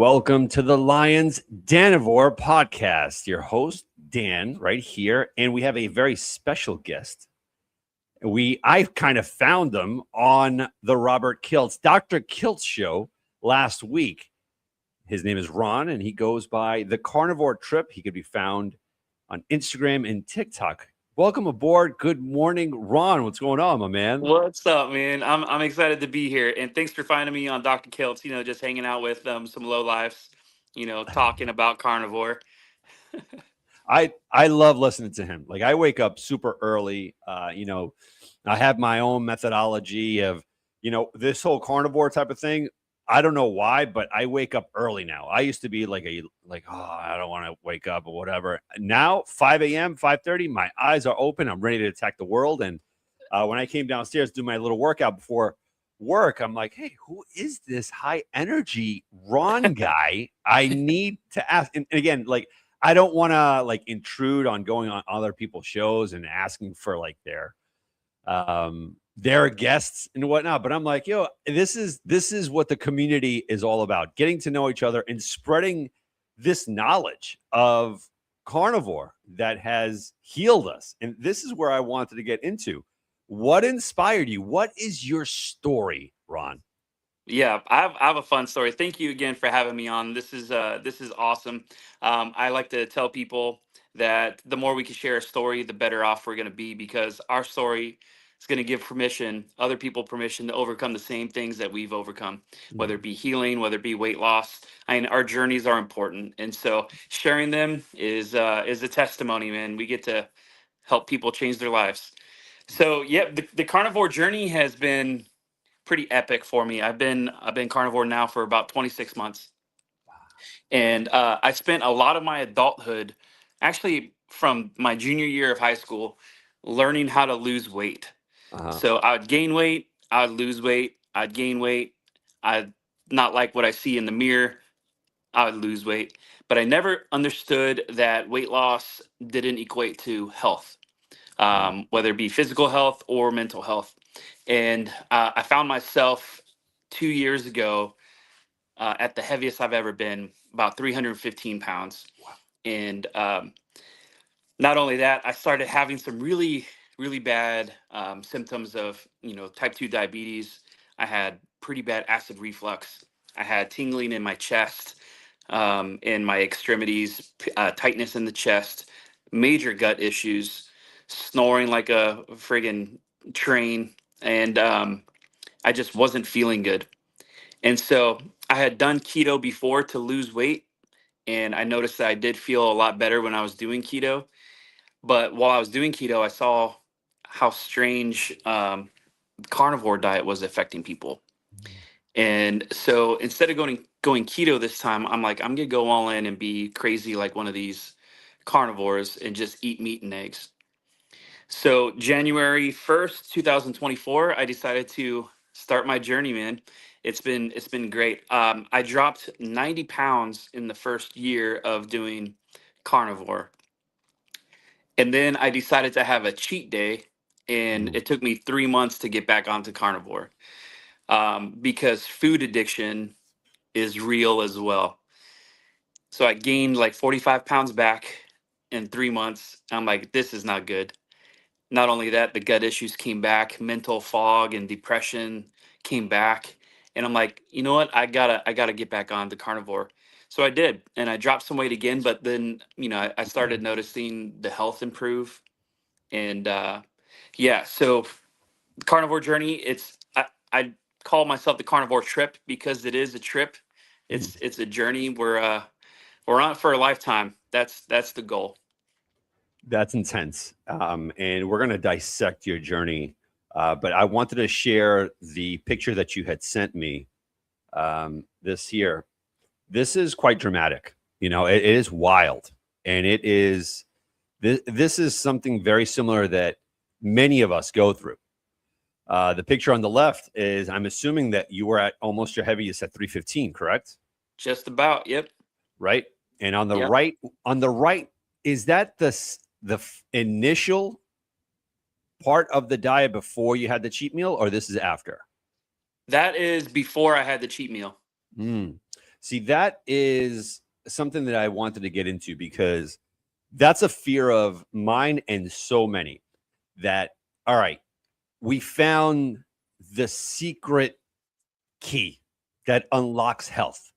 Welcome to the Lions Danivore podcast. Your host, Dan, right here. And we have a very special guest. I kind of found them on the Dr. Kilt's show last week. His name is Ron, and he goes by the Carnivore Trip. He could be found on Instagram and TikTok. Welcome aboard. Good morning, Ron. What's going on, my man? What's up, man? I'm excited to be here, and thanks for finding me on Dr. Kilt's. Just hanging out with some low lifes, talking about carnivore. I love listening to him. Like, I wake up super early. I have my own methodology of, this whole carnivore type of thing. I don't know why, but I wake up early now. I used to be like, I don't want to wake up or whatever. Now, 5 a.m., 5:30, my eyes are open. I'm ready to attack the world. And when I came downstairs to do my little workout before work, I'm like, hey, who is this high energy Ron guy? I need to ask. And again, like, I don't want to intrude on going on other people's shows and asking for their guests and whatnot. But I'm like, this is what the community is all about, getting to know each other and spreading this knowledge of carnivore that has healed us. And this is where I wanted to get into. What inspired you? What is your story, Ron? Yeah, I have a fun story. Thank you again for having me on. This is awesome. I like to tell people that the more we can share a story, the better off we're going to be, because our story is going to give other people permission to overcome the same things that we've overcome, whether it be healing, whether it be weight loss. I mean, our journeys are important, and so sharing them is a testimony, man. We get to help people change their lives. So, yeah, the carnivore journey has been pretty epic for me. I've been carnivore now for about 26 months. And I spent a lot of my adulthood, actually from my junior year of high school, learning how to lose weight. So I would gain weight, I would lose weight, I'd gain weight. I'd not like what I see in the mirror, I would lose weight. But I never understood that weight loss didn't equate to health, whether it be physical health or mental health. And I found myself 2 years ago at the heaviest I've ever been, about 315 pounds. Wow. And not only that, I started having some really, really bad symptoms of, type 2 diabetes. I had pretty bad acid reflux. I had tingling in my chest, in my extremities, tightness in the chest, major gut issues, snoring like a friggin' train. And I just wasn't feeling good. And so I had done keto before to lose weight, and I noticed that I did feel a lot better when I was doing keto. But while I was doing keto, I saw how strange carnivore diet was affecting people. And so instead of going keto this time, I'm like, I'm gonna go all in and be crazy like one of these carnivores and just eat meat and eggs. So January 1st, 2024, I decided to start my journey, man. It's been great. I dropped 90 pounds in the first year of doing carnivore. And then I decided to have a cheat day, and it took me 3 months to get back onto carnivore, because food addiction is real as well. So I gained like 45 pounds back in 3 months. I'm like, this is not good. Not only that, the gut issues came back, mental fog and depression came back. And I'm like, you know what? I gotta get back on the carnivore. So I did, and I dropped some weight again, but then, I started noticing the health improve. And yeah, so the carnivore journey, I call myself the carnivore trip because it is a trip. It's a journey. We're on it for a lifetime. That's the goal. That's intense. And we're going to dissect your journey. But I wanted to share the picture that you had sent me this year. This is quite dramatic. It is wild. And this is something very similar that many of us go through. The picture on the left is, I'm assuming that you were at almost your heaviest at 315, correct? Just about. Yep. Right. And on the Yep. right, is that the initial part of the diet before you had the cheat meal, or this is after? That is before I had the cheat meal. See, that is something that I wanted to get into because that's a fear of mine and so many that, all right, we found the secret key that unlocks health.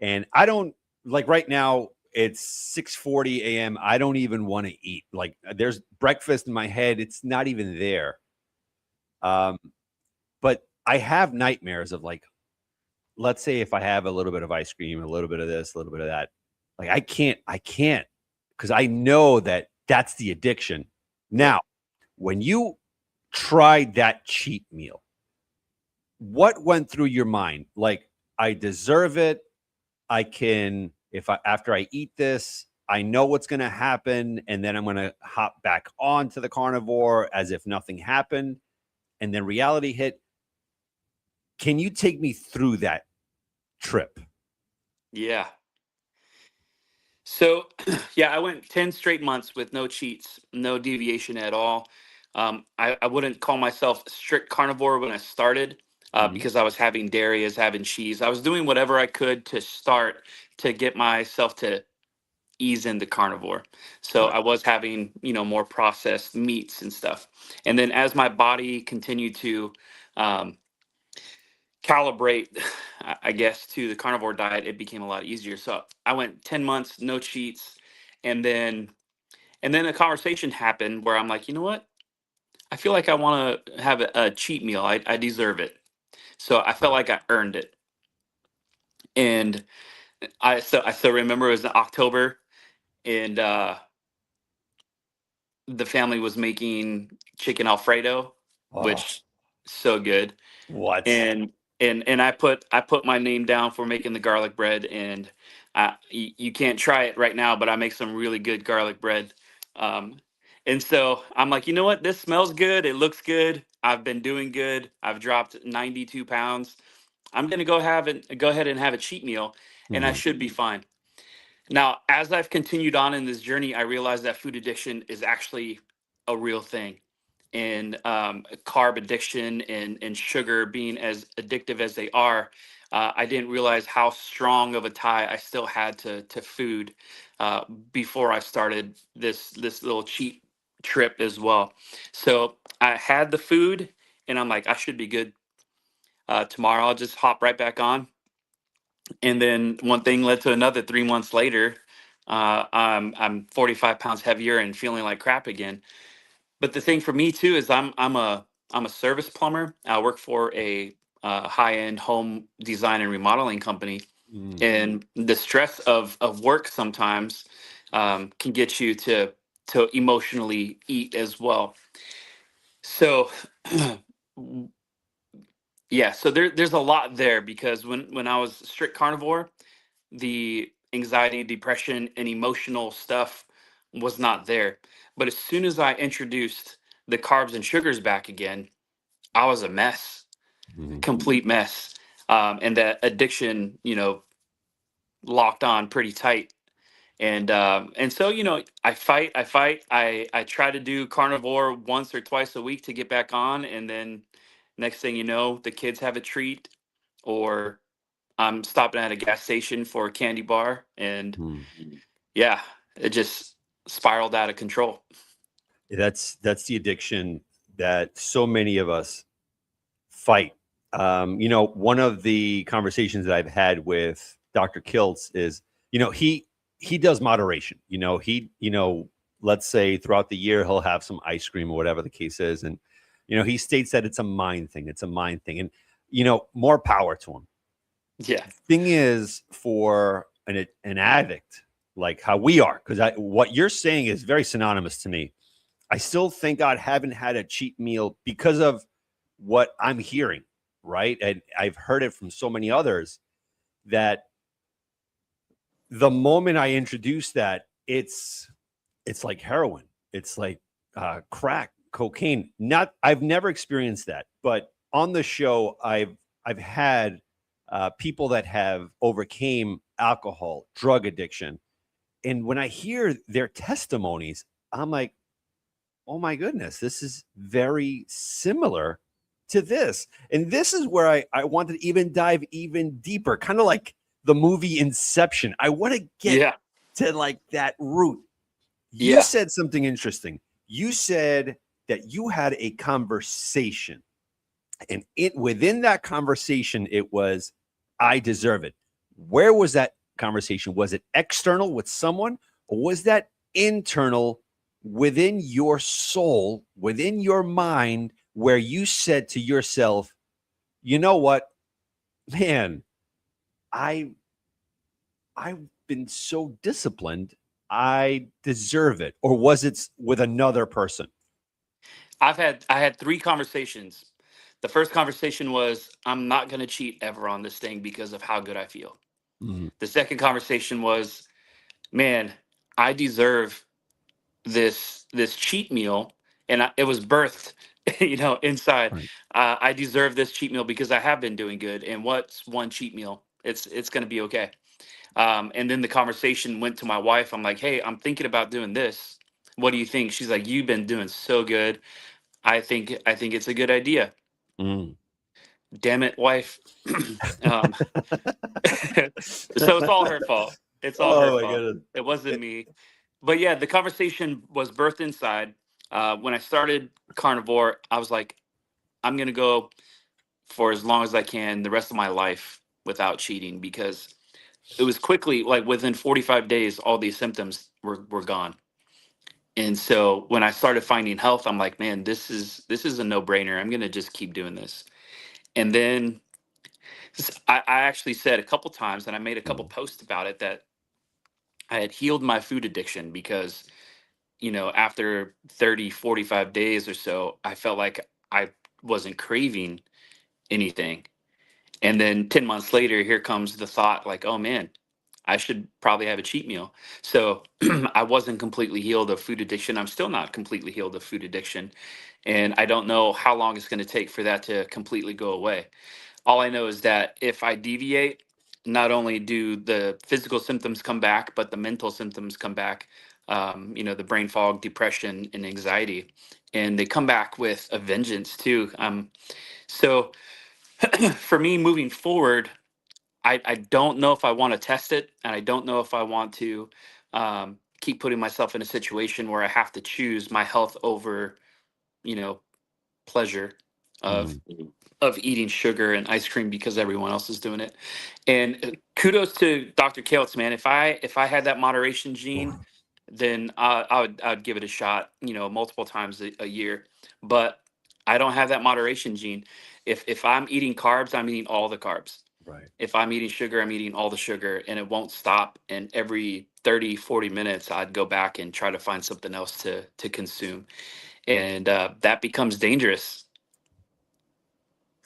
And I don't like right now, it's 6:40 a.m. I don't even want to eat. Like there's breakfast in my head. It's not even there. Um, but I have nightmares of like, let's say if I have a little bit of ice cream, a little bit of this, a little bit of that, like I can't because I know that that's the addiction. Yeah. Now, when you tried that cheat meal, what went through your mind? Like, I deserve it. I can, if I, after I eat this, I know what's going to happen. And then I'm going to hop back onto the carnivore as if nothing happened. And then reality hit. Can you take me through that trip? Yeah. So, yeah, I went 10 straight months with no cheats, no deviation at all. I wouldn't call myself a strict carnivore when I started Mhm. because I was having dairy, I was having cheese. I was doing whatever I could to start to get myself to ease into carnivore. So Right. I was having, more processed meats and stuff. And then as my body continued to um, calibrate, I guess, to the carnivore diet, it became a lot easier. So I went 10 months, no cheats. And then a conversation happened where I'm like, you know what? I feel like I want to have a cheat meal. I deserve it. So I felt like I earned it. And I still remember it was in October, and the family was making chicken Alfredo, Oh, which so good. what? And I put my name down for making the garlic bread, and you can't try it right now, but I make some really good garlic bread. Um, and so I'm like, you know what? This smells good. It looks good. I've been doing good. I've dropped 92 pounds. I'm gonna go ahead and have a cheat meal, and I Mhm. should be fine. Now, as I've continued on in this journey, I realized that food addiction is actually a real thing. And carb addiction and sugar being as addictive as they are, I didn't realize how strong of a tie I still had to food uh, before I started this little cheat trip as well. So I had the food, and I'm like, I should be good. Tomorrow, I'll just hop right back on, and then one thing led to another. 3 months later, I'm 45 pounds heavier and feeling like crap again. But the thing for me too is I'm a service plumber. I work for a high end home design and remodeling company, Mm. and the stress of work sometimes can get you to emotionally eat as well. So yeah, so there's a lot there because when I was strict carnivore, the anxiety, depression, and emotional stuff was not there. But as soon as I introduced the carbs and sugars back again, I was a mess, Mhm. complete mess. And that addiction, locked on pretty tight. And so, I try to do carnivore once or twice a week to get back on, and then next thing you know, the kids have a treat, or I'm stopping at a gas station for a candy bar, and Mm. yeah, it just spiraled out of control. That's the addiction that so many of us fight. One of the conversations that I've had with Dr. Kiltz is, he does moderation. Let's say throughout the year he'll have some ice cream or whatever the case is, and he states that it's a mind thing. It's a mind thing, and more power to him. Yeah. Thing is, for an addict like how we are, because what you're saying is very synonymous to me. I still thank God haven't had a cheat meal because of what I'm hearing, right? And I've heard it from so many others that the moment I introduce that, it's like heroin, it's like crack, cocaine. Not, I've never experienced that, but on the show, I've had people that have overcame alcohol, drug addiction, and when I hear their testimonies, I'm like, oh my goodness, this is very similar to this. And this is where I wanted to even dive even deeper, kind of like the movie Inception. I want to get Yeah. to like that root. You Yeah. said something interesting. You said that you had a conversation, and within that conversation, it was, I deserve it. Where was that conversation? Was it external with someone, or was that internal within your soul, within your mind, where you said to yourself, you know what, man, I I've been so disciplined, I deserve it. Or was it with another person? I had three conversations. The first conversation was, I'm not going to cheat ever on this thing because of how good I feel. Mhm. The second conversation was, man, I deserve this cheat meal, and it was birthed, inside. Right. I deserve this cheat meal because I have been doing good. And what's one cheat meal? It's going to be okay. And then the conversation went to my wife. I'm like, hey, I'm thinking about doing this. What do you think? She's like, you've been doing so good. I think it's a good idea. Mm. Damn it, wife. um, so it's all her fault. It's all her Oh my fault. goodness. It wasn't It- me. But yeah, the conversation was birthed inside. When I started Carnivore, I was like, I'm gonna go for as long as I can, the rest of my life without cheating, because it was quickly, like within 45 days, all these symptoms were gone. And so when I started finding health, I'm like, man, this is a no brainer. I'm gonna just keep doing this. And then I actually said a couple times, and I made a couple Mm. posts about it, that I had healed my food addiction because, after 30, 45 days or so, I felt like I wasn't craving anything. And then 10 months later, here comes the thought like, oh man, I should probably have a cheat meal. So I wasn't completely healed of food addiction. I'm still not completely healed of food addiction. And I don't know how long it's going to take for that to completely go away. All I know is that if I deviate, not only do the physical symptoms come back, but the mental symptoms come back. The brain fog, depression, and anxiety, and they come back with a vengeance too. So for me, moving forward, I don't know if I want to test it, and I don't know if I want to keep putting myself in a situation where I have to choose my health over, you know, pleasure of Mm. eating sugar and ice cream because everyone else is doing it. And kudos to Dr. Keltz, man. If I had that moderation gene, then I would give it a shot, multiple times a year. But I don't have that moderation gene. If I'm eating carbs, I'm eating all the carbs. Right. If I'm eating sugar, I'm eating all the sugar, and it won't stop. And every 30, 40 minutes, I'd go back and try to find something else to consume. And that becomes dangerous.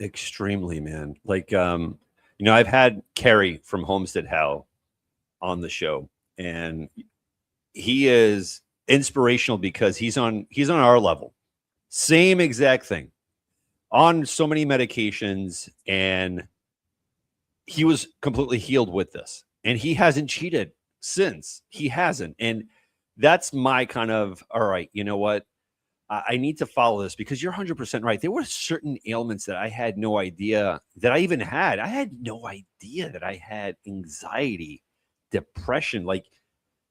Extremely, man. Like, I've had Kerry from Homestead Hell on the show, and he is inspirational because he's on our level. Same exact thing. On so many medications, and he was completely healed with this. And he hasn't cheated since. He hasn't. And that's my kind of, all right, you know what? I need to follow this because you're 100% right. There were certain ailments that I had no idea that I even had. I had no idea that I had anxiety, depression. Like,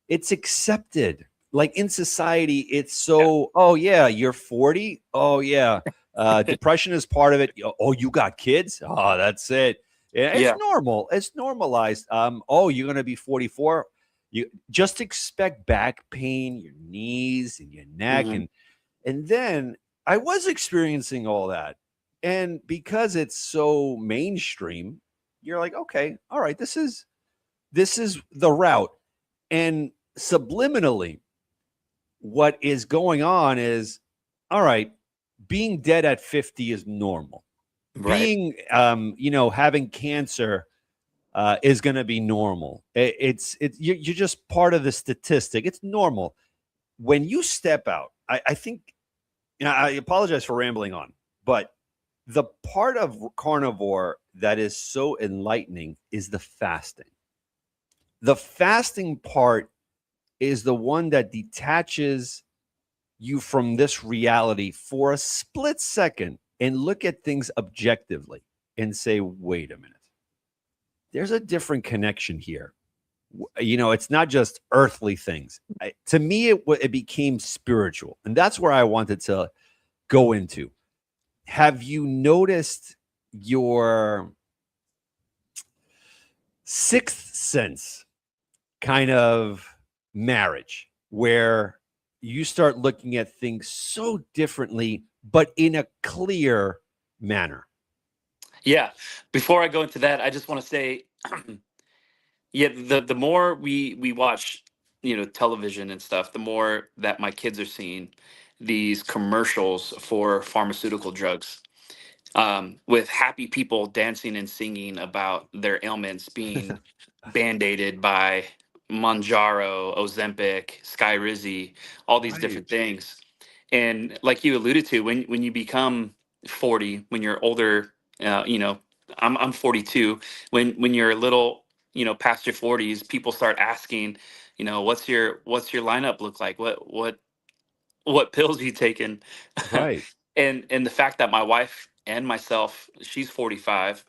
it's accepted. Like in society, it's Yeah. so, oh, yeah, you're 40. Oh, yeah. Depression is part of it. Oh, you got kids. Oh, that's it. Yeah, it's Yeah. normal. It's normalized. Oh, you're going to be 44. You just expect back pain, your knees and your neck, Hmm. and then I was experiencing all that. And because it's so mainstream, you're like, okay, all right, this is the route. And subliminally, what is going on is, all right, being dead at 50 is normal. Right. Being having cancer is going to be normal. You're just part of the statistic. It's normal. When you step out, I think, I apologize for rambling on, but the part of carnivore that is so enlightening is the fasting. The fasting part is the one that detaches you from this reality for a split second and look at things objectively and say, wait a minute. there's a different connection here. It's not just earthly things. To me, it became spiritual, and that's where I wanted to go into. Have you noticed your sixth sense kind of marriage where you start looking at things so differently, but in a clear manner? Yeah. Before I go into that, I just want to say, yeah, the more we watch, television and stuff, the more that my kids are seeing these commercials for pharmaceutical drugs, with happy people dancing and singing about their ailments being band-aided by Monjaro, Ozempic, Skyrizi, all these Right. different things. And like you alluded to, when you become 40, when you're older, I'm 42. When you're a little, past your 40s, people start asking, what's your lineup look like? What pills are you taking? Right. And the fact that my wife and myself, she's 45,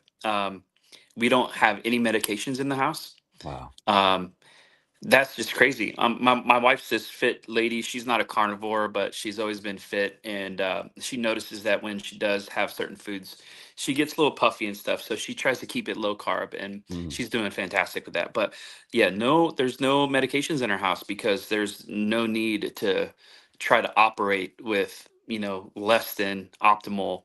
we don't have any medications in the house. Wow. Um, that's just crazy. My wife's this fit lady. She's not a carnivore, but she's always been fit, and she notices that when she does have certain foods, she gets a little puffy and stuff. So she tries to keep it low carb, and Mm. she's doing fantastic with that. But yeah, no, there's no medications in our house because there's no need to try to operate with less than optimal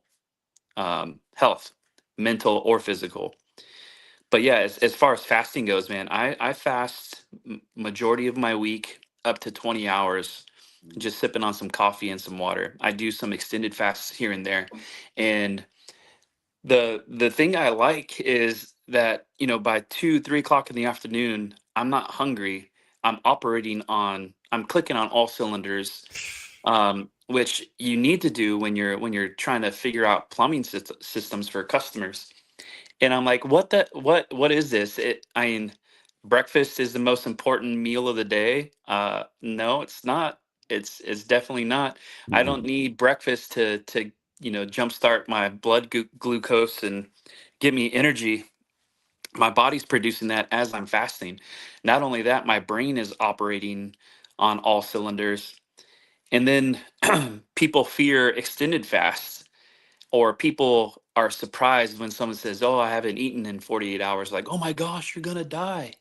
health, mental or physical. But yeah, as far as fasting goes, man, I fast majority of my week up to 20 hours, just sipping on some coffee and some water. I do some extended fasts here and there. And the thing I like is that, by 2, 3 o'clock in the afternoon, I'm not hungry. I'm clicking on all cylinders, which you need to do when you're trying to figure out plumbing systems for customers. And I'm like, what is this? I mean, breakfast is the most important meal of the day. No, it's not. It's definitely not. I Mm-mm. don't need breakfast to jumpstart my blood glucose and give me energy. My body's producing that as I'm fasting. Not only that, my brain is operating on all cylinders. And then people fear extended fasts, or people are surprised when someone says, "Oh, I haven't eaten in 48 hours." Like, "Oh my gosh, you're gonna die."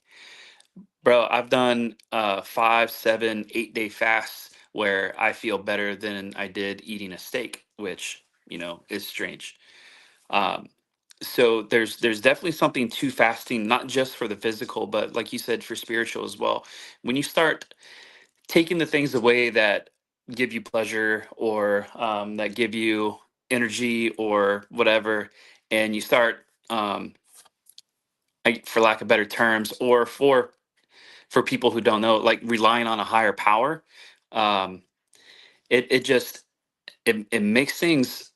Bro, I've done 5, 7, 8 day fasts where I feel better than I did eating a steak, which, is strange. Um, so there's definitely something to fasting, not just for the physical, but like you said, for spiritual as well. When you start taking the things away that give you pleasure, or that give you energy or whatever, and you start, for lack of better terms, or for people who don't know, like relying on a higher power, um, it just it makes things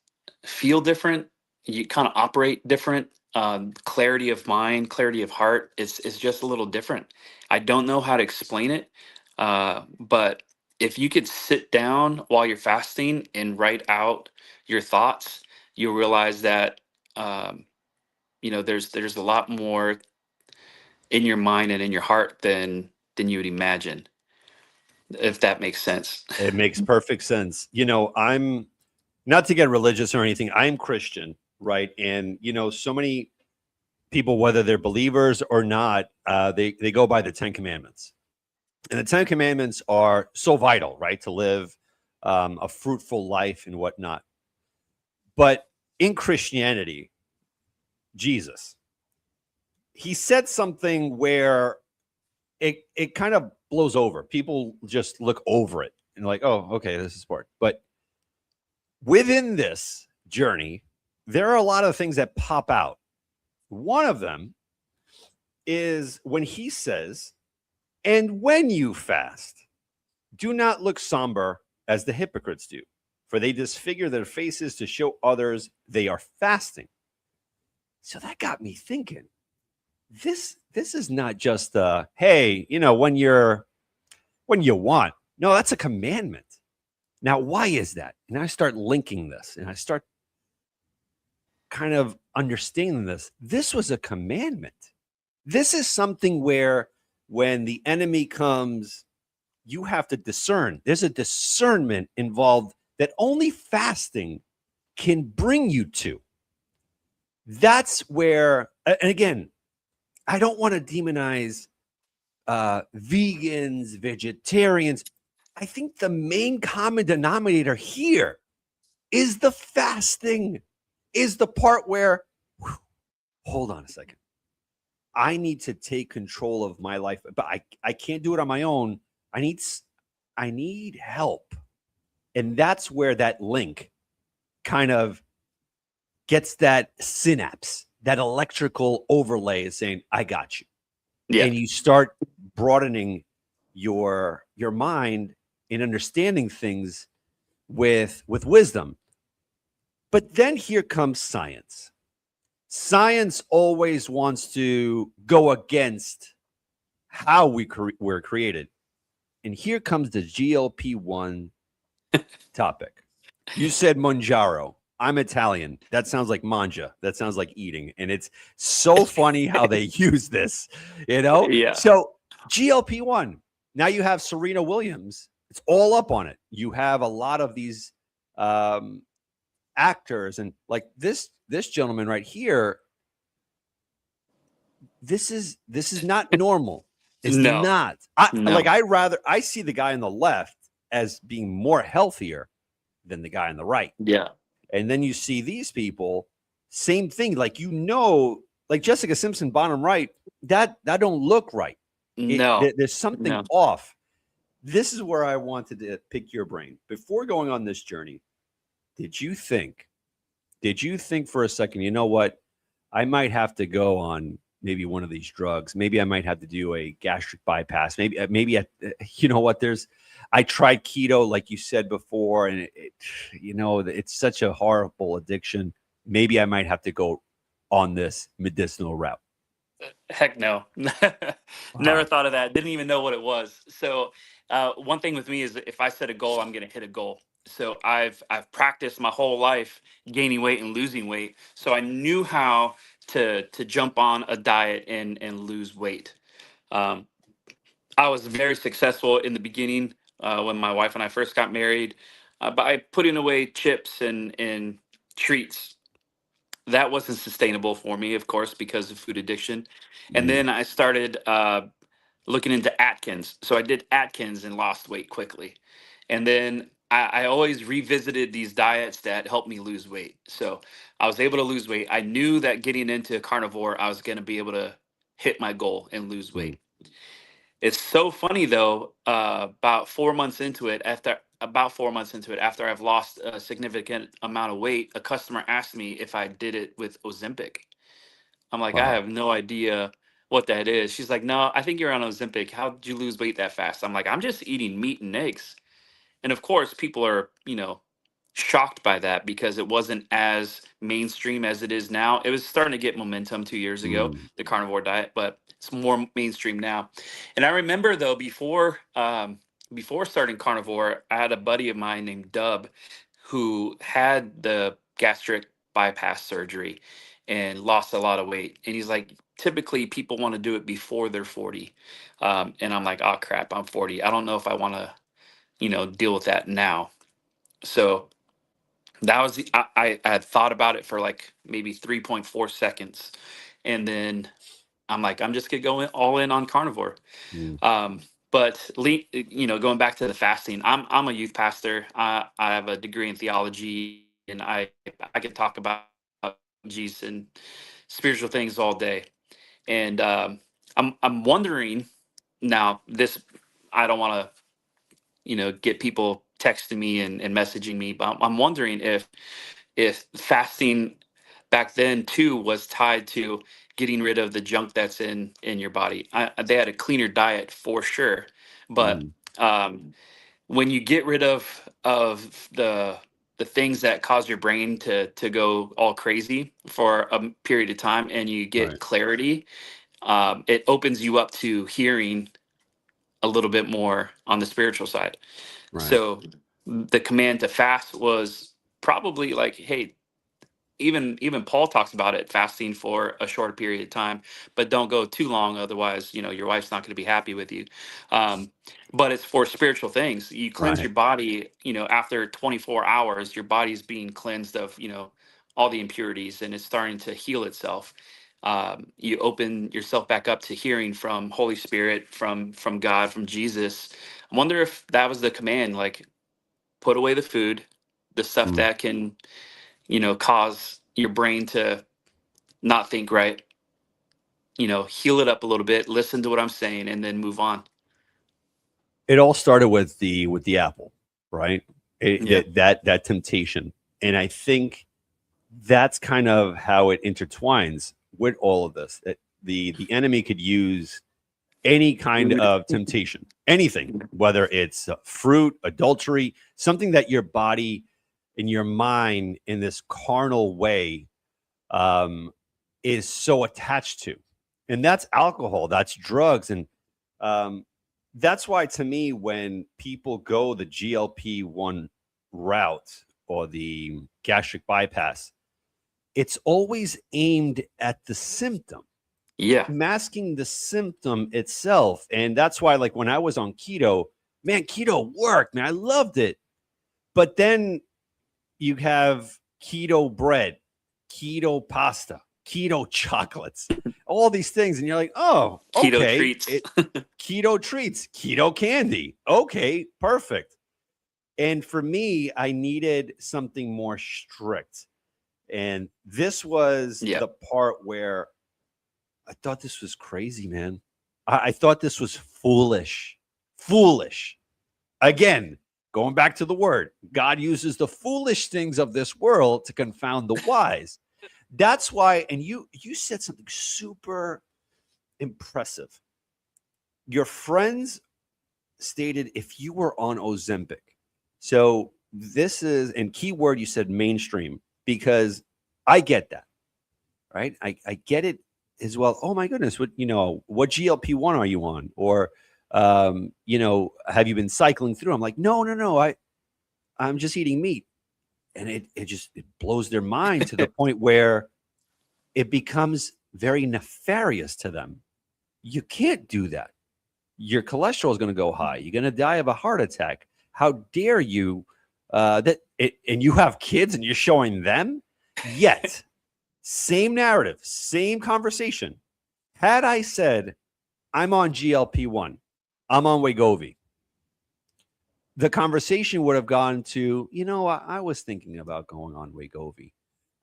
feel different. You kind of operate different. Clarity of mind, clarity of heart. It's just a little different. I don't know how to explain it, but if you could sit down while you're fasting and write out your thoughts, you'll realize that there's a lot more in your mind and in your heart than you would imagine, if that makes sense. It makes perfect sense. I'm not to get religious or anything. I'm Christian, right? And so many people, whether they're believers or not, they go by the Ten Commandments, and the Ten Commandments are so vital, right, to live a fruitful life and whatnot. But in Christianity, Jesus, he said something where it kind of blows over. People just look over it and like, oh, okay, this is sport. But within this journey, there are a lot of things that pop out. One of them is when he says, "And when you fast, do not look somber as the hypocrites do, for they disfigure their faces to show others they are fasting." So that got me thinking. This is not just hey, when you want. No, that's a commandment. Now, why is that? And I start linking this, and I start kind of understanding this. This was a commandment. This is something where when the enemy comes, you have to discern. There's a discernment involved that only fasting can bring you to. That's where, and again, I don't want to demonize vegans, vegetarians. I think the main common denominator here is the fasting, is the part where, whew, hold on a second. I need to take control of my life, but I can't do it on my own. I need help. And that's where that link kind of gets that synapse, that electrical overlay is saying, I got you. Yeah. And you start broadening your mind in understanding things with wisdom. But then here comes science. Science always wants to go against how were created. And here comes the GLP-1 topic. You said Mangiaro. I'm Italian. That sounds like manja. That sounds like eating. And it's so funny how they use this, you know? Yeah. So GLP-1. Now you have Serena Williams. It's all up on it. You have a lot of these actors, and like this gentleman right here. This is not normal. It's No. not. No. I see the guy on the left as being more healthier than the guy on the right. Yeah. And then you see these people, same thing. Like, like Jessica Simpson, bottom right, that don't look right. No. There's something No. off. This is where I wanted to pick your brain. Before going on this journey, did you think for a second, you know what? I might have to go on maybe one of these drugs. Maybe I might have to do a gastric bypass. Maybe you know what? I tried keto, like you said before, and it's such a horrible addiction. Maybe I might have to go on this medicinal route. Heck no. Never thought of that. Didn't even know what it was. So one thing with me is that if I set a goal, I'm going to hit a goal. So I've practiced my whole life gaining weight and losing weight. So I knew how to jump on a diet and lose weight. Um, I was very successful in the beginning when my wife and I first got married by putting away chips and treats. That wasn't sustainable for me, of course, because of food addiction. And Mm, then I started looking into Atkins. So I did Atkins and lost weight quickly. And then I always revisited these diets that helped me lose weight. So I was able to lose weight. I knew that getting into carnivore, I was going to be able to hit my goal and lose mm, weight. It's so funny though. About 4 months into it, after I've lost a significant amount of weight, a customer asked me if I did it with Ozempic. I'm like, I wow. have no idea what that is. She's like, no, I think you're on Ozempic. How did you lose weight that fast? I'm like, I'm just eating meat and eggs. And of course, people are, shocked by that because it wasn't as mainstream as it is now. It was starting to get momentum 2 years ago, Mm, the carnivore diet, but it's more mainstream now. And I remember though, before starting carnivore, I had a buddy of mine named Dub who had the gastric bypass surgery and lost a lot of weight. And he's like, typically people want to do it before they're 40. And I'm like, oh crap, I'm 40. I don't know if I want to, deal with that now. So that was I had thought about it for like maybe 3.4 seconds. And then I'm like, I'm just gonna go all in on carnivore. mm, Um, but going back to the fasting, I'm a youth pastor. I have a degree in theology, and I can talk about Jesus and spiritual things all day. And I'm wondering now. This I don't want to get people texting me and messaging me, but I'm wondering if fasting back then too was tied to getting rid of the junk that's in your body. They had a cleaner diet for sure, but mm, when you get rid of the things that cause your brain to go all crazy for a period of time and you get right, clarity, it opens you up to hearing a little bit more on the spiritual side. right. So the command to fast was probably like, hey, even Paul talks about it, fasting for a short period of time, but don't go too long, otherwise, your wife's not going to be happy with you. Um, but it's for spiritual things. You cleanse Right. your body, after 24 hours, your body's being cleansed of, all the impurities, and it's starting to heal itself. You open yourself back up to hearing from Holy Spirit, from God, from Jesus. I wonder if that was the command, like put away the food, the stuff Mm. that can cause your brain to not think right. Heal it up a little bit, listen to what I'm saying, and then move on. It all started with the apple, right? Yeah. That temptation, and I think that's kind of how it intertwines with all of this. The enemy could use any kind Food. of temptation, anything, whether it's fruit, adultery, something that your body and your mind in this carnal way um, is so attached to. And that's alcohol, that's drugs. And um, that's why, to me, when people go the GLP-1 route or the gastric bypass, it's always aimed at the symptom, Yeah. masking the symptom itself. And that's why, like, when I was on keto, man, keto worked, man. I loved it. But then you have keto bread, keto pasta, keto chocolates, all these things. And you're like, oh, Keto okay. treats. Keto treats, keto candy. Okay, perfect. And for me, I needed something more strict. And this was Yeah. the part where I thought this was crazy, man. I thought this was foolish. Foolish. Again, going back to the word, God uses the foolish things of this world to confound the wise. That's why, and you said something super impressive. Your friends stated if you were on Ozempic. So this is, and keyword you said mainstream, because I get that, right? I get it as well. Oh my goodness, what GLP-1 are you on? Or have you been cycling through? I'm like, no. I'm just eating meat. And it blows their mind to the point where it becomes very nefarious to them. You can't do that. Your cholesterol is going to go high. You're going to die of a heart attack. How dare you? And you have kids and you're showing them. Yet, same narrative, same conversation. Had I said I'm on GLP-1, I'm on Wegovy, the conversation would have gone to, I was thinking about going on Wegovy.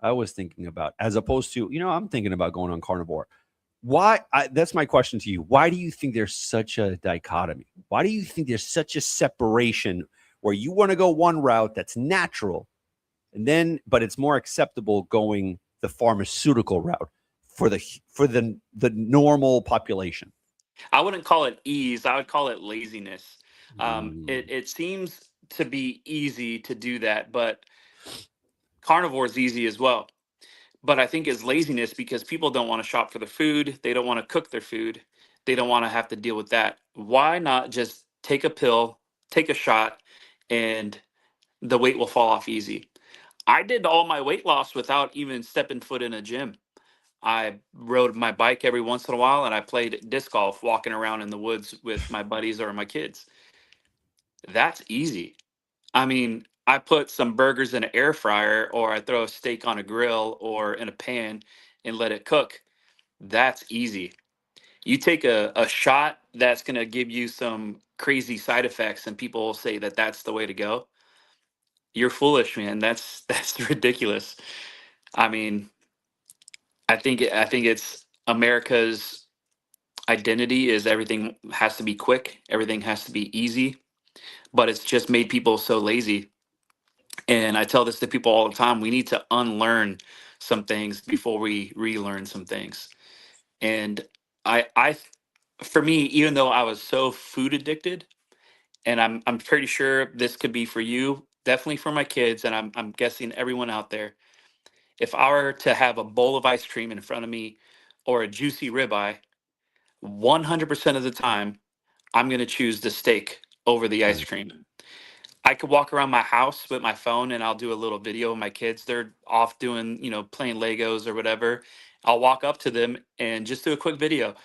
I was thinking about, as opposed to, I'm thinking about going on Carnivore. Why? That's my question to you. Why do you think there's such a dichotomy? Why do you think there's such a separation where you want to go one route that's natural, and then, but it's more acceptable going the pharmaceutical route for the normal population? I wouldn't call it ease. I would call it laziness. Mm, It seems to be easy to do that, but carnivore is easy as well. But I think it's laziness because people don't want to shop for the food. They don't want to cook their food. They don't want to have to deal with that. Why not just take a pill, take a shot, and the weight will fall off easy? I did all my weight loss without even stepping foot in a gym. I rode my bike every once in a while and I played disc golf walking around in the woods with my buddies or my kids. That's easy. I mean, I put some burgers in an air fryer or I throw a steak on a grill or in a pan and let it cook. That's easy. You take a shot that's going to give you some crazy side effects and people will say that that's the way to go. You're foolish, man. That's ridiculous. I mean, I think it's America's identity is everything has to be quick, everything has to be easy, but it's just made people so lazy. And I tell this to people all the time, we need to unlearn some things before we relearn some things. And I for me, even though I was so food addicted, and I'm pretty sure this could be for you, definitely for my kids, and I'm guessing everyone out there. If I were to have a bowl of ice cream in front of me or a juicy ribeye, 100% of the time, I'm going to choose the steak over the ice right. cream. I could walk around my house with my phone and I'll do a little video of my kids. They're off doing, playing Legos or whatever. I'll walk up to them and just do a quick video.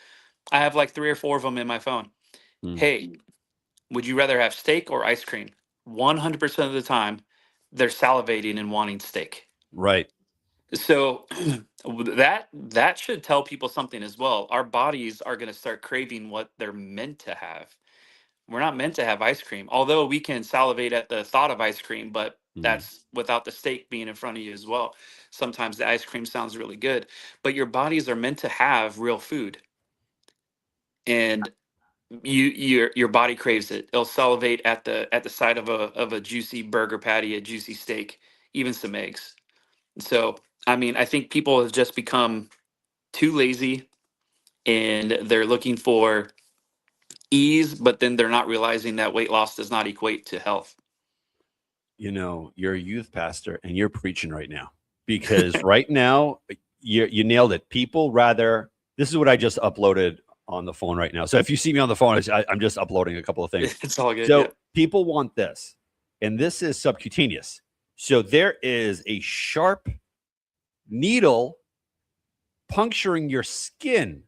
I have like three or four of them in my phone. Mm, Hey, would you rather have steak or ice cream? 100% of the time, they're salivating and wanting steak. right. So that should tell people something as well. Our bodies are going to start craving what they're meant to have. We're not meant to have ice cream, although we can salivate at the thought of ice cream, but Mm. that's without the steak being in front of you as well. Sometimes the ice cream sounds really good, but your bodies are meant to have real food, and your body craves it. It'll salivate at the sight of a juicy burger patty, a juicy steak, even some eggs. So, I mean, I think people have just become too lazy and they're looking for ease, but then they're not realizing that weight loss does not equate to health. You're a youth pastor and you're preaching right now because right now you nailed it. People rather, this is what I just uploaded on the phone right now. So if you see me on the phone, I'm just uploading a couple of things. It's all good. Yeah. So people want this, and this is subcutaneous. So there is a sharp needle puncturing your skin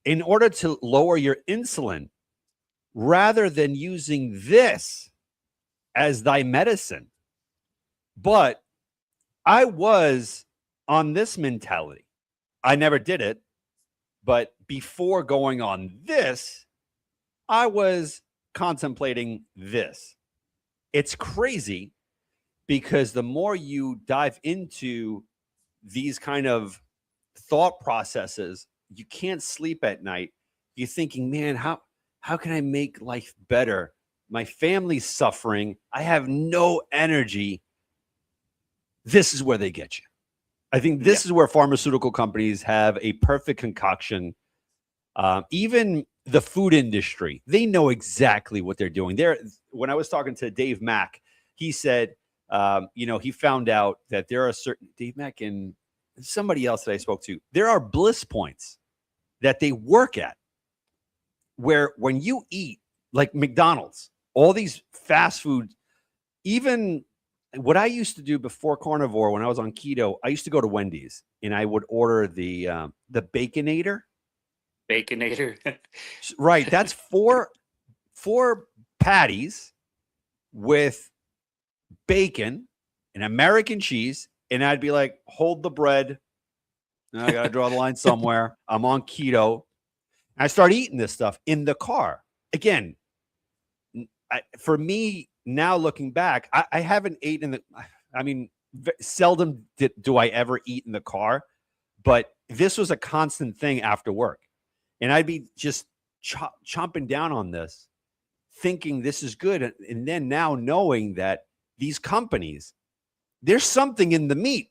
in order to lower your insulin rather than using this as thy medicine. But I was on this mentality. I never did it, but before going on this, I was contemplating this. It's crazy because the more you dive into these kind of thought processes, you can't sleep at night. You're thinking, man, how can I make life better? My family's suffering. I have no energy. This is where they get you. I think Yeah. this is where pharmaceutical companies have a perfect concoction. Even the food industry, they know exactly what they're doing. When I was talking to Dave Mack, he said, he found out that there are certain Dave Mack and somebody else that I spoke to. There are bliss points that they work at where when you eat like McDonald's, all these fast food, even what I used to do before carnivore when I was on keto, I used to go to Wendy's and I would order the Baconator. Baconator. Right, that's four patties with bacon and American cheese, and I'd be like, hold the bread. Now I got to draw the line somewhere. I'm on keto. I start eating this stuff in the car. Again, for me now looking back, I haven't eaten I mean, seldom do I ever eat in the car, but this was a constant thing after work. And I'd be just chomping down on this, thinking this is good. And then now knowing that these companies, there's something in the meat,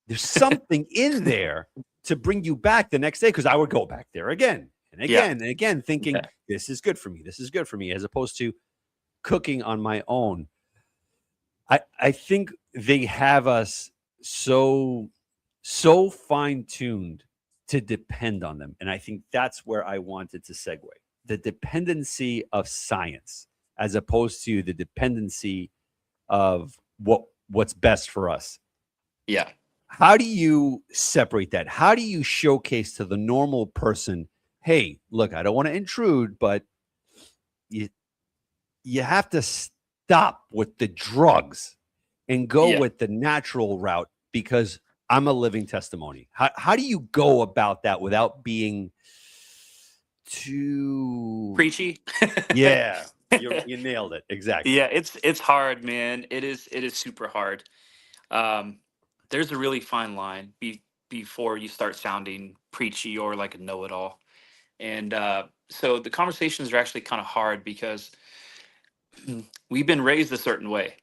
there's something in there to bring you back the next day. Cause I would go back there again and Yeah. again and again, thinking this is good for me. This is good for me, as opposed to cooking on my own. I think they have us so fine tuned to depend on them. And I think that's where I wanted to segue. The dependency of science as opposed to the dependency of what's best for us. Yeah. How do you separate that? How do you showcase to the normal person, hey, look, I don't want to intrude, but you have to stop with the drugs and go Yeah. with the natural route because I'm a living testimony. How do you go about that without being too Preachy. Yeah, you nailed it. Exactly. Yeah, it's hard, man. It is super hard. Um, there's a really fine line before you start sounding preachy or like a know-it-all. And so the conversations are actually kind of hard because we've been raised a certain way.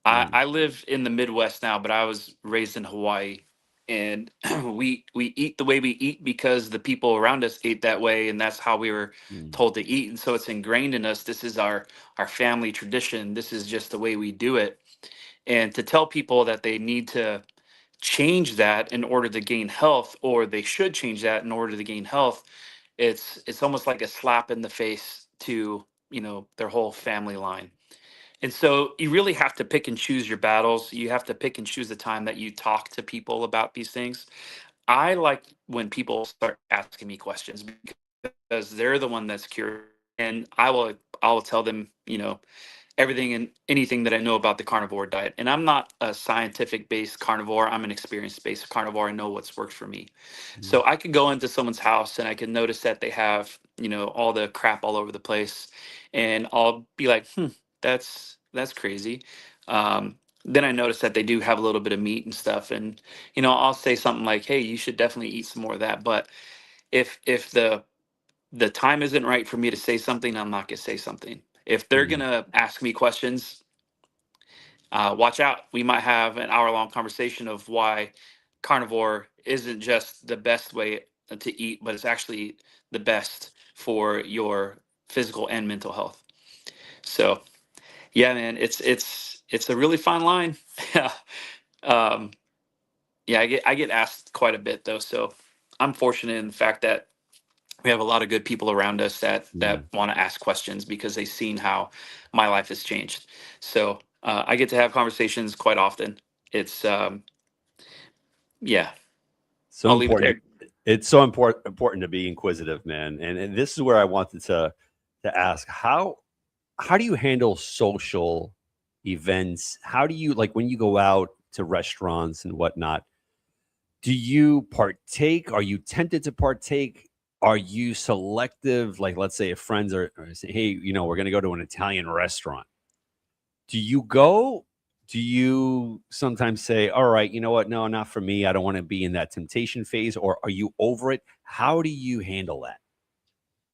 Mm, I live in the Midwest now, but I was raised in Hawaii, and we eat the way we eat because the people around us ate that way, and that's how we were mm, told to eat, and so it's ingrained in us. This is our family tradition. This is just the way we do it. And to tell people that they need to change that in order to gain health, or they should change that in order to gain health, it's almost like a slap in the face to their whole family line. And so you really have to pick and choose your battles. You have to pick and choose the time that you talk to people about these things. I like when people start asking me questions because they're the one that's curious, and I will tell them, everything and anything that I know about the carnivore diet. And I'm not a scientific based carnivore. I'm an experience based carnivore. I know what's worked for me. Mhm. So I could go into someone's house and I can notice that they have, all the crap all over the place. And I'll be like, that's crazy. Then I notice that they do have a little bit of meat and stuff. And, I'll say something like, hey, you should definitely eat some more of that. But if the time isn't right for me to say something, I'm not gonna say something. If they're Mhm. gonna ask me questions, watch out. We might have an hour long conversation of why carnivore isn't just the best way to eat, but it's actually the best for your physical and mental health. So yeah, man, it's a really fine line. um, yeah, I get asked quite a bit though, so I'm fortunate in the fact that we have a lot of good people around us that Yeah. want to ask questions because they've seen how my life has changed. So I get to have conversations quite often. It's yeah, So I'll leave it important. there. It's so important to be inquisitive, man. And this is where I wanted to ask how do you handle social events? How do you like when you go out to restaurants and whatnot? Do you partake? Are you tempted to partake? Are you selective? Like, let's say if friends are saying, hey, we're going to go to an Italian restaurant. Do you go? Do you sometimes say, all right, you know what? No, not for me. I don't want to be in that temptation phase. Or are you over it? How do you handle that?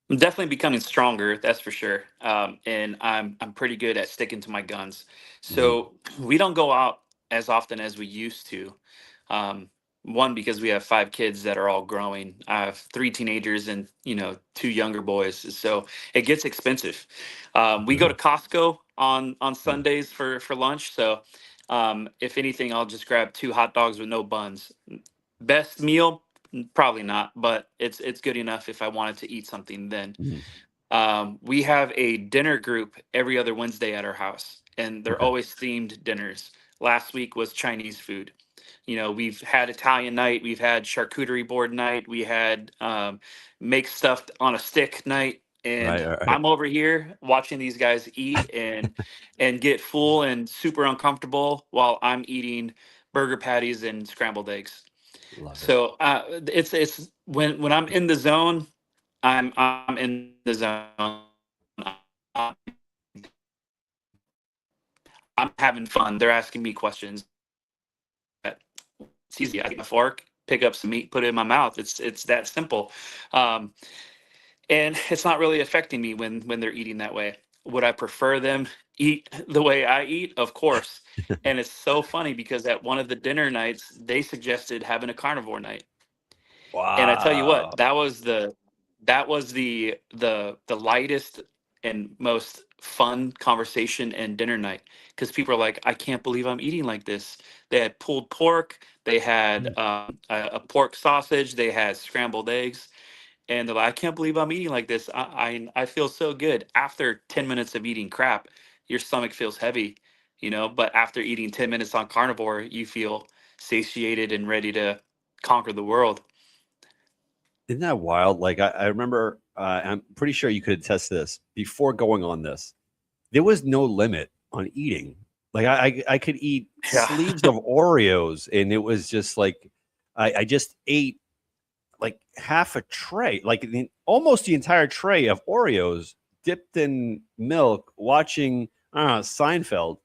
I'm definitely becoming stronger, that's for sure. And I'm pretty good at sticking to my guns. Mhm. So we don't go out as often as we used to. Um, One, because we have 5 kids that are all growing. I have 3 teenagers and two younger boys, so it gets expensive. We go to Costco on Mm. Sundays for lunch. So if anything, I'll just grab 2 hot dogs with no buns. Best meal, probably not, but it's good enough if I wanted to eat something then. Mhm. We have a dinner group every other Wednesday at our house, and they're Okay. always themed dinners. Last week was Chinese food. We've had Italian night, we've had charcuterie board night, we had make stuff on a stick night, and Right. All right. I'm over here watching these guys eat and get full and super uncomfortable while I'm eating burger patties and scrambled eggs. Love it. So it's when I'm in the zone, I'm in the zone. I'm I'm having fun. They're asking me questions. It's easy. I get my fork, pick up some meat, put it in my mouth. It's that simple, um, and it's not really affecting me when they're eating that way. Would I prefer them eat the way I eat? Of course. And it's so funny because at one of the dinner nights, they suggested having a carnivore night. And I tell you what, Wow. that was the lightest and most fun conversation and dinner night because people are like, I can't believe I'm eating like this. They had pulled pork, they had Mm. a pork sausage, they had scrambled eggs, and they're like, I can't believe I'm eating like this. I feel so good. After 10 minutes of eating crap, your stomach feels heavy, but after eating 10 minutes on carnivore, you feel satiated and ready to conquer the world. Isn't that wild? Like I remember, I'm pretty sure you could attest to this. Before going on this, there was no limit on eating. Like I could eat Yeah. sleeves of Oreos, and it was just like I just ate like half a tray, like almost the entire tray of Oreos dipped in milk, watching Seinfeld,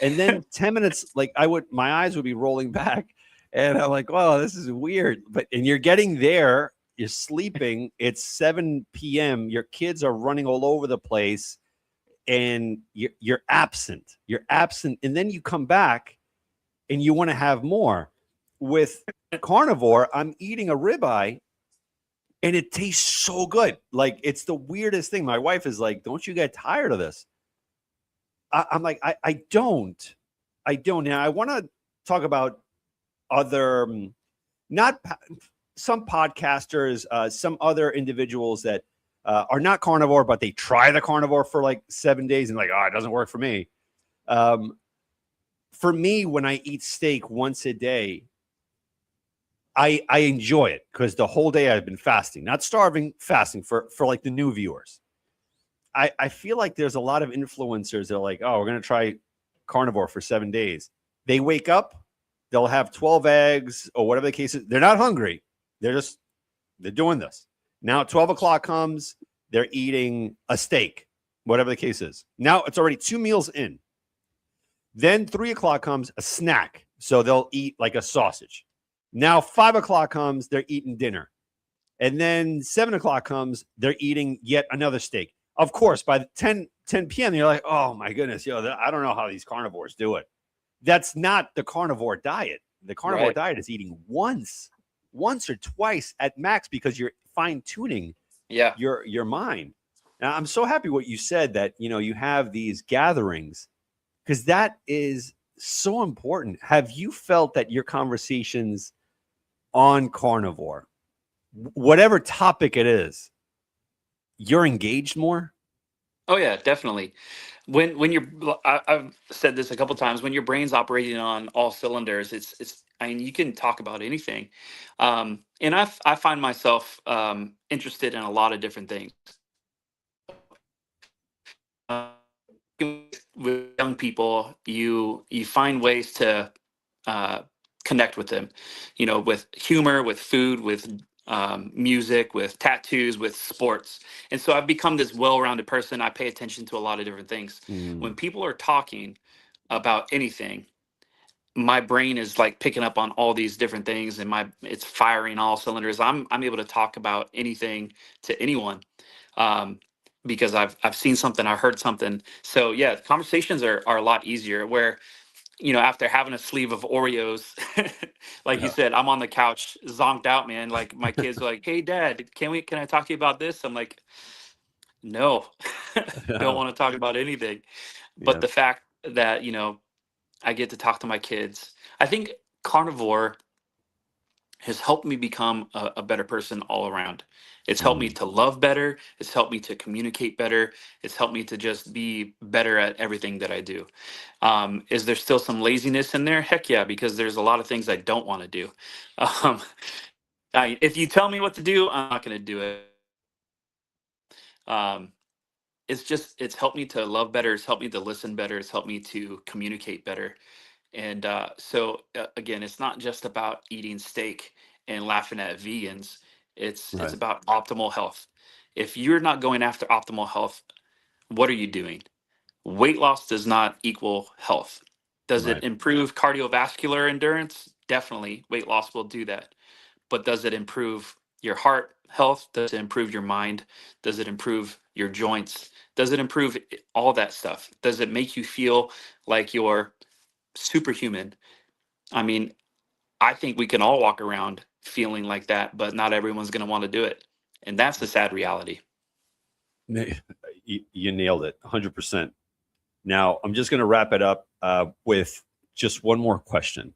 and then 10 minutes, like my eyes would be rolling back, and I'm like, "Wow, this is weird." But and you're getting there, you're sleeping. It's 7 p.m. Your kids are running all over the place, and you're absent. You're absent, and then you come back and you want to have more. With carnivore, I'm eating a ribeye and it tastes so good. Like it's the weirdest thing. My wife is like, "Don't you get tired of this?" I'm like, I don't. I don't. Now I want to talk about other, not some podcasters, some other individuals that are not carnivore, but they try the carnivore for like 7 days and like, oh, it doesn't work for me. Um, for me, when I eat steak once a day, I enjoy it because the whole day I've been fasting, not starving, fasting for like the new viewers. I feel like there's a lot of influencers that are like, oh, we're gonna try carnivore for 7 days. They wake up, they'll have 12 eggs or whatever the case is. They're not hungry. They're doing this. Now 12 o'clock comes, they're eating a steak, whatever the case is. Now it's already 2 meals in. Then 3 o'clock comes a snack. So they'll eat like a sausage. Now 5 o'clock comes, they're eating dinner. And then 7 o'clock comes, they're eating yet another steak. Of course, by the 10 p.m., you're like, oh my goodness, I don't know how these carnivores do it. That's not the carnivore diet. The carnivore Right. diet is eating once or twice at max because you're fine tuning Yeah. your mind. Now, I'm so happy what you said that you have these gatherings because that is so important. Have you felt that your conversations on carnivore, whatever topic it is, you're engaged more? Oh yeah, definitely. When you're, I've said this a couple times. When your brain's operating on all cylinders, it's. I mean, you can talk about anything, and I find myself interested in a lot of different things. Uh, with young people, you find ways to uh, connect with them, with humor, with food, with music, with tattoos, with sports. And so I've become this well-rounded person. I pay attention to a lot of different things. When Mm, people are talking about anything, my brain is like picking up on all these different things, and my it's firing all cylinders. I'm able to talk about anything to anyone. Um, because I've seen something, I heard something. So yeah, conversations are a lot easier. Where after having a sleeve of Oreos, like you yeah. said, I'm on the couch zonked out, man. Like my kids are like, "Hey, Dad, can I talk to you about this?" I'm like, "No, don't Yeah. want to talk about anything." But Yeah. the fact that I get to talk to my kids, I think carnivore has helped me become a better person all around. It's helped me Mm, to love better. It's helped me to communicate better. It's helped me to just be better at everything that I do. Is there still some laziness in there? Heck yeah, because there's a lot of things I don't want to do. Um, if you tell me what to do, I'm not going to do it. Um, it's helped me to love better. It's helped me to listen better. It's helped me to communicate better. And again, it's not just about eating steak and laughing at vegans. It's right. about optimal health. If you're not going after optimal health, what are you doing? Weight loss does not equal health. Does it Right. improve cardiovascular endurance? Definitely, weight loss will do that. But does it improve your heart health? Does it improve your mind? Does it improve your joints? Does it improve all that stuff? Does it make you feel like you're superhuman? I mean, I think we can all walk around feeling like that, but not everyone's going to want to do it. And that's the sad reality. You nailed it 100%. Now, I'm just going to wrap it up with just one more question.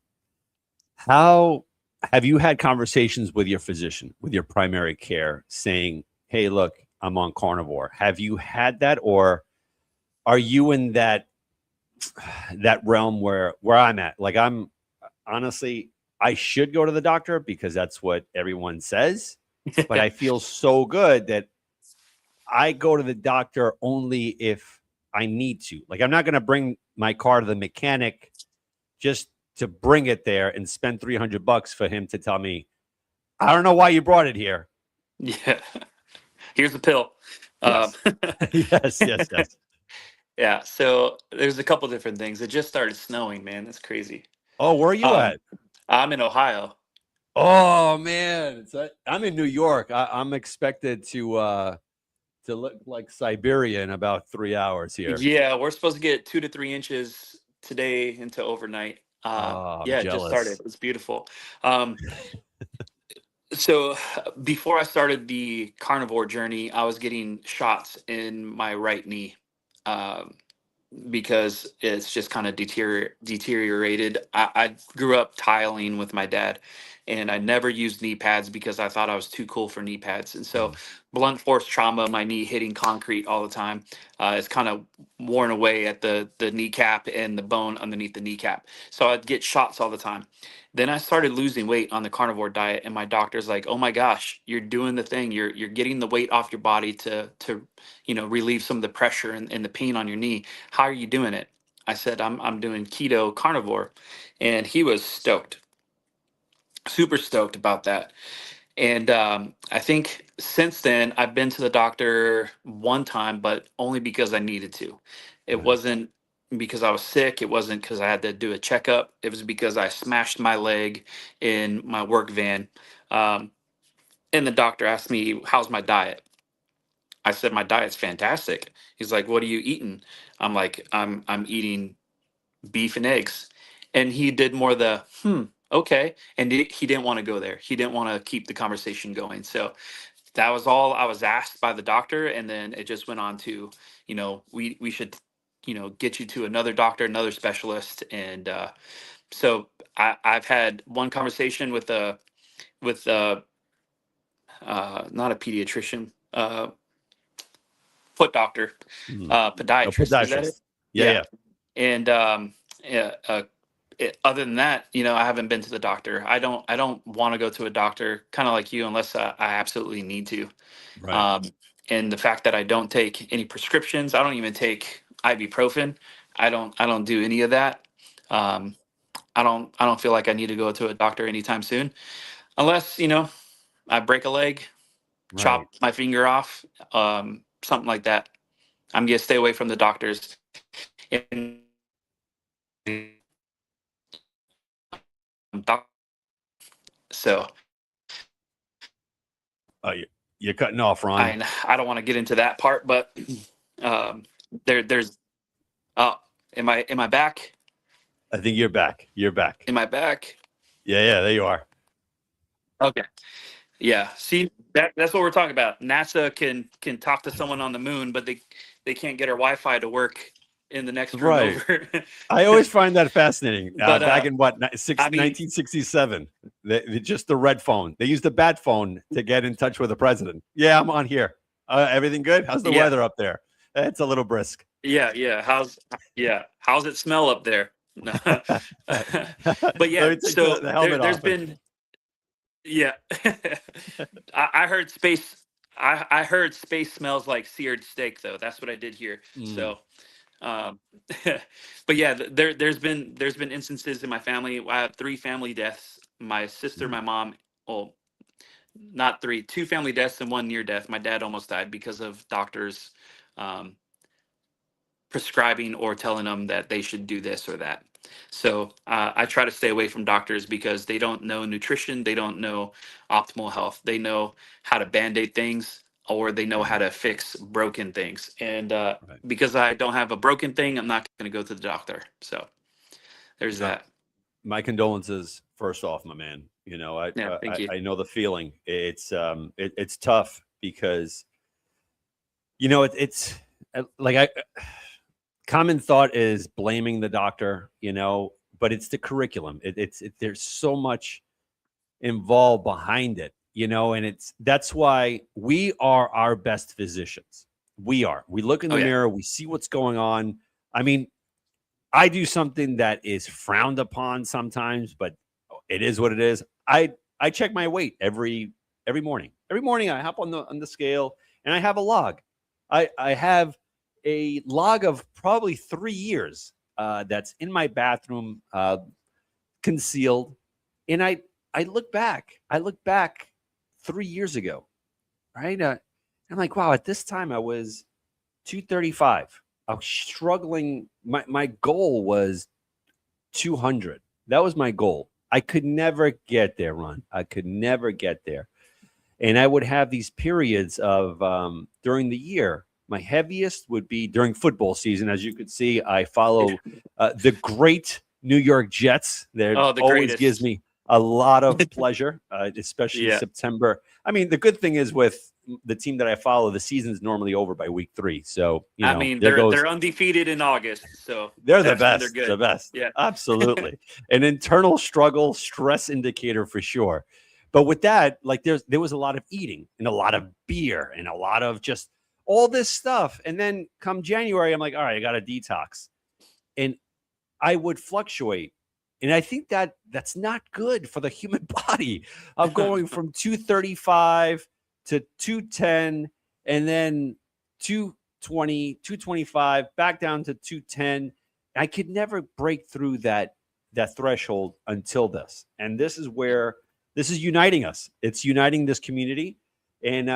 How have you had conversations with your physician, with your primary care, saying, hey, look, I'm on carnivore? Have you had that? Or are you in that realm where I'm at? Like, I'm honestly, I should go to the doctor because that's what everyone says. But I feel so good that I go to the doctor only if I need to. Like, I'm not going to bring my car to the mechanic just to bring it there and spend $300 for him to tell me, I don't know why you brought it here. Yeah. Here's the pill. Um, Yes. Yes. Yes. Yes. yeah. So there's a couple different things. It just started snowing, man. That's crazy. Oh, where are you Um, at? I'm in Ohio. Oh man, I'm in New York. I'm expected to look like Siberia in about 3 hours here. Yeah, we're supposed to get 2 to 3 inches today into overnight. Oh, I'm Yeah, it just started. jealous. It's beautiful. Um, so before I started the carnivore journey, I was getting shots in my right knee. Um, because it's just kind of deteriorated. I grew up tiling with my dad, and I never used knee pads because I thought I was too cool for knee pads. And so Mm. blunt force trauma, my knee hitting concrete all the time, is kind of worn away at the kneecap and the bone underneath the kneecap. So I'd get shots all the time. Then I started losing weight on the carnivore diet, and my doctor's like, "Oh my gosh, you're doing the thing. You're getting the weight off your body to relieve some of the pressure and the pain on your knee. How are you doing it?" I said, I'm doing keto carnivore," and he was stoked, super stoked about that. And I think since then, I've been to the doctor one time, but only because I needed to. It Right. wasn't because I was sick. It wasn't because I had to do a checkup. It was because I smashed my leg in my work van. Um, and the doctor asked me, "How's my diet?" I said, "My diet's fantastic." He's like, "What are you eating?" I'm like, I'm eating beef and eggs." And he did more the, okay. And he didn't want to go there. He didn't want to keep the conversation going. So that was all I was asked by the doctor. And then it just went on to, we should, get you to another doctor, another specialist. And so I've had one conversation with not a pediatrician, foot doctor, Mm. A podiatrist. Is that it? podiatrist. Yeah, Yeah. yeah. And yeah, other than that, I haven't been to the doctor. I don't want to go to a doctor, kind of like you, unless I absolutely need to. Right. Um, and the fact that I don't take any prescriptions, I don't even take ibuprofen. I don't do any of that. Um, I don't feel like I need to go to a doctor anytime soon, unless I break a leg, Right. chop my finger off, something like that. I'm gonna stay away from the doctors. And so You, you're cutting off, Ron. I don't want to get into that part, but um, there's uh, am I back? I think you're back. You're back. Am I back? Yeah, yeah. There you are. Okay. Yeah. See, that's what we're talking about. NASA can talk to someone on the moon, but they can't get our Wi-Fi to work in the next room Right. over. I always find that fascinating. But Back in what, I mean, 1967, just the red phone. They used the bat phone to get in touch with the president. Yeah, I'm on here. Everything good? How's the yeah, weather up there? It's a little brisk. yeah. How's it smell up there? But Let yeah, me take so the helmet there's off. been yeah. I heard space. I heard space smells like seared steak, though. That's what I did hear. Mm, So, um, but yeah, there's been instances in my family. I have three family deaths. My sister, mm, my mom. Well, not three, two family deaths and one near death. My dad almost died because of doctors um, prescribing or telling them that they should do this or that. So I try to stay away from doctors because they don't know nutrition, they don't know optimal health, they know how to band-aid things, or they know how right, to fix broken things. And right. because I don't have a broken thing, I'm not going to go to the doctor. So there's Uh, that. my condolences first off, my man. Yeah, thank you. I know the feeling. It's tough because it's like I common thought is blaming the doctor, but it's the curriculum. There's so much involved behind it, and that's why we are our best physicians. We look in Oh the yeah. mirror, we see what's going on. I mean, I do something that is frowned upon sometimes, but it is what it is. I check my weight every morning. Every morning I hop on the scale and I have a log. I have a log of probably 3 years that's in my bathroom, concealed, and I look back. I look back 3 years ago, right? I'm like, wow. At this time, I was 235. I was struggling. My goal was 200. That was my goal. I could never get there, Ron. I could never get there. And I would have these periods of during the year. My heaviest would be during football season. As you could see, I follow the great New York Jets. That Oh, the always gives greatest. me a lot of pleasure, especially Yeah. September. I mean, the good thing is with the team that I follow, the season's normally over by week 3. So, I mean, there goes. they're undefeated in August, so They're the that's when they're best, the good. best. Yeah. Absolutely. An internal struggle, stress indicator for sure. But with that, like there was a lot of eating and a lot of beer and a lot of just all this stuff. And then come January, I'm like, all right, I got a detox. And I would fluctuate. And I think that that's not good for the human body. I'm going from 235 to 210 and then 220, 225 back down to 210. I could never break through that threshold until this. And this is where this is uniting us. It's uniting this community. And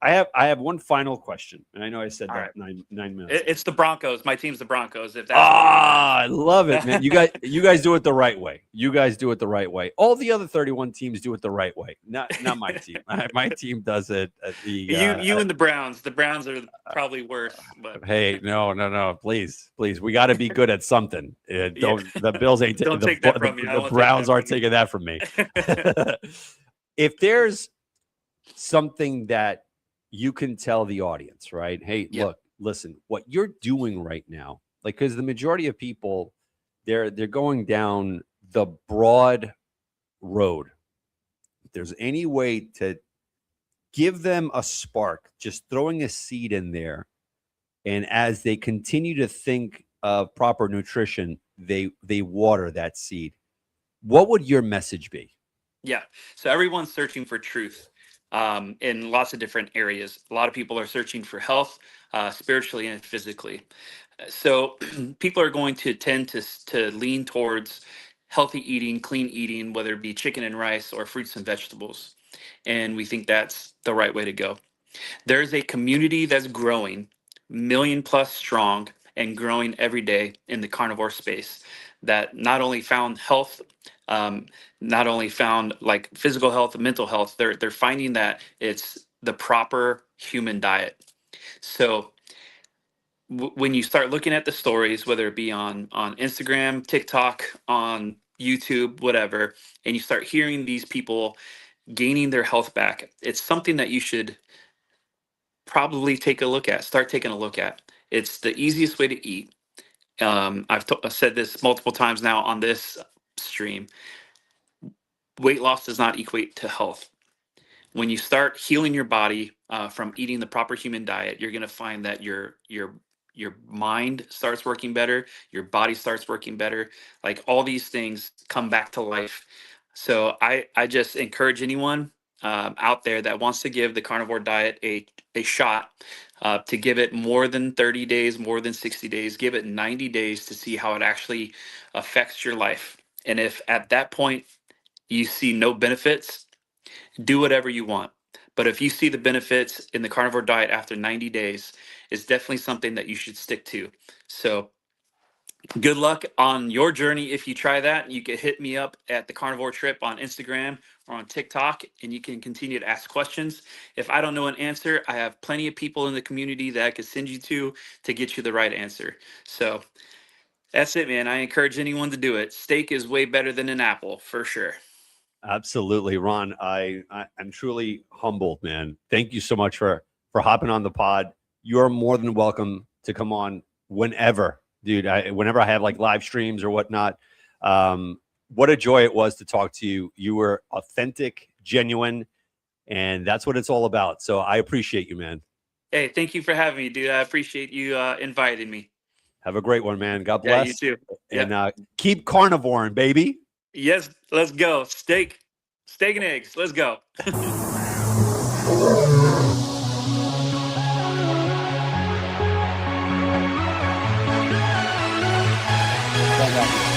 I have one final question. And I know I said All that right. 9 minutes. It's the Broncos. My team's the Broncos. If that's I love it, man. You guys do it the right way. You guys do it the right way. All the other 31 teams do it the right way. Not my team. My team does it at the you and the Browns. The Browns are probably worse. But hey, no. Please. We got to be good at something. Don't the Bills ain't don't take that from me. I the won't Browns take aren't taking that from me. If there's something that you can tell the audience, right? Hey, Yep. look, listen, what you're doing right now, like, because the majority of people, they're going down the broad road. If there's any way to give them a spark, just throwing a seed in there, and as they continue to think of proper nutrition, they water that seed. What would your message be? Yeah. So everyone's searching for truth in lots of different areas. A lot of people are searching for health, spiritually and physically. So people are going to tend to lean towards healthy eating, clean eating, whether it be chicken and rice or fruits and vegetables. And we think that's the right way to go. There's a community that's growing, million plus strong, and growing every day in the carnivore space that not only found health, um, not only found like physical health and mental health, they're finding that it's the proper human diet. So when you start looking at the stories, whether it be on Instagram, TikTok, on YouTube, whatever, and you start hearing these people gaining their health back, it's something that you should probably start taking a look at. It's the easiest way to eat. I've said this multiple times now on this stream. Weight loss does not equate to health. When you start healing your body from eating the proper human diet, you're going to find that your mind starts working better, your body starts working better. Like all these things come back to life. So I just encourage anyone out there that wants to give the carnivore diet a shot, to give it more than 30 days, more than 60 days, give it 90 days to see how it actually affects your life. And if at that point you see no benefits, do whatever you want. But if you see the benefits in the carnivore diet after 90 days, it's definitely something that you should stick to. So good luck on your journey. If you try that, you can hit me up at the Carnivore Trip on Instagram or on TikTok, and you can continue to ask questions. If I don't know an answer, I have plenty of people in the community that I could send you to get you the right answer. So that's it, man. I encourage anyone to do it. Steak is way better than an apple, for sure. Absolutely, Ron. I'm truly humbled, man. Thank you so much for hopping on the pod. You're more than welcome to come on whenever, dude. Whenever I have like live streams or whatnot. What a joy it was to talk to you. You were authentic, genuine, and that's what it's all about. So I appreciate you, man. Hey, thank you for having me, dude. I appreciate you inviting me. Have a great one, man. God Yeah, you bless. too. And Yep. keep carnivoring, baby. Yes, let's go. Steak and eggs. Let's go. Bye, guys.